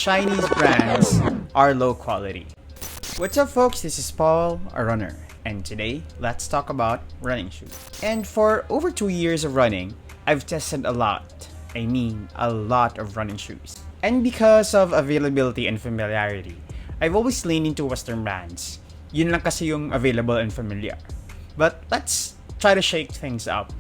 Chinese brands are low quality. What's up folks, this is Paul, a runner, and today let's talk about running shoes. And for over 2 years of running, I've tested a lot of running shoes. And because of availability and familiarity, I've always leaned into Western brands. Yun lang kasi yung available and familiar. But let's try to shake things up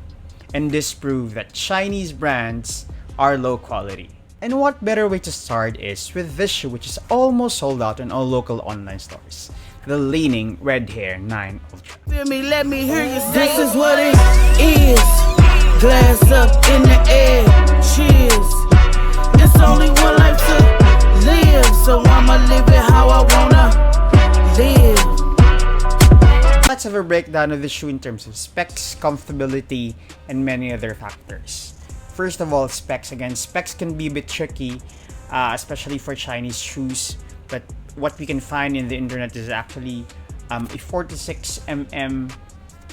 and disprove that Chinese brands are low quality. And what better way to start is with this shoe, which is almost sold out in all local online stores. The Li-Ning Red Hare 9 Ultra. Let me hear you say this is what it is. Glass up in the air. Cheers. It's only one life to live, so I'ma live it how I wanna live. Let's have a breakdown of the shoe in terms of specs, comfortability, and many other factors. First of all, specs. Again, specs can be a bit tricky, especially for Chinese shoes. But what we can find in the internet is actually a 46mm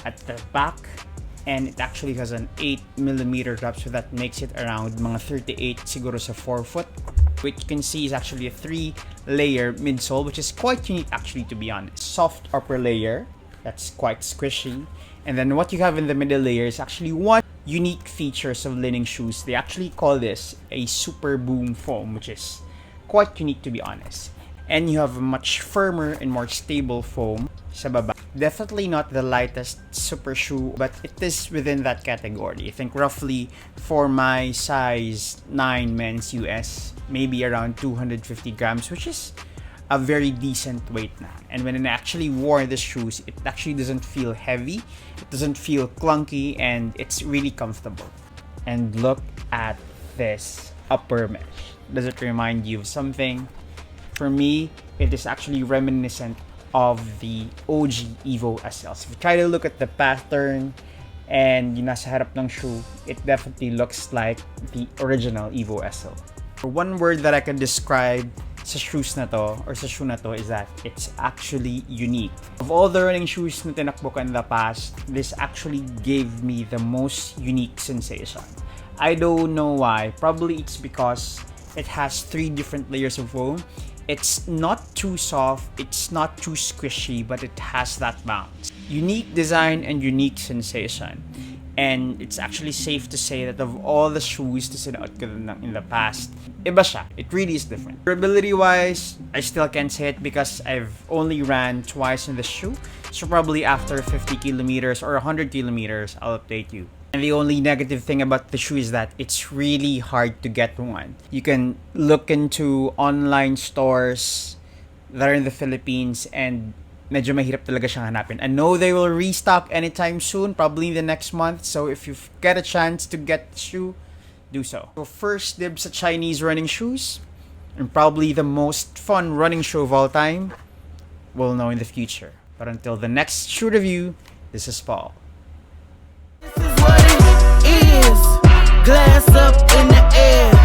at the back, and it actually has an 8mm drop, so that makes it around mga 38 siguro sa 4 foot. Which you can see is actually a 3-layer midsole, which is quite unique actually, to be honest. Soft upper layer that's quite squishy, and then what you have in the middle layer is actually one unique features of Li-Ning shoes. They actually call this a super boom foam, which is quite unique, to be honest. And you have a much firmer and more stable foam sa baba. Definitely not the lightest super shoe, but it is within that category. I think roughly for my size 9 men's US, maybe around 250 grams, which is a very decent weight na. And when I actually wore the shoes, it actually doesn't feel heavy, it doesn't feel clunky, and it's really comfortable. And look at this upper mesh. Does it remind you of something? For me, it is actually reminiscent of the OG Evo SLs. If you try to look at the pattern and yung nasa harap ng shoe, it definitely looks like the original Evo SL. One word that I can describe sa shoes na to, or sa shoe na to, is that it's actually unique. Of all the running shoes na tinakbo ko in the past, this actually gave me the most unique sensation. I don't know why. Probably it's because it has 3 different layers of foam. It's not too soft, it's not too squishy, but it has that bounce. Unique design and unique sensation. And it's actually safe to say that of all the shoes to sinuot ko in the past, iba siya. It really is different. Durability wise, I still can't say it because I've only ran twice in the shoe. So probably after 50 kilometers or 100 kilometers, I'll update you. And the only negative thing about the shoe is that it's really hard to get one. You can look into online stores that are in the Philippines and medyo mahirap talaga siyang hanapin. I know they will restock anytime soon, probably in the next month. So if you get a chance to get the shoe, do so. So first dibs at Chinese running shoes, and probably the most fun running shoe of all time, we'll know in the future. But until the next shoe review, this is Paul. This is what it is. Glass up in the air.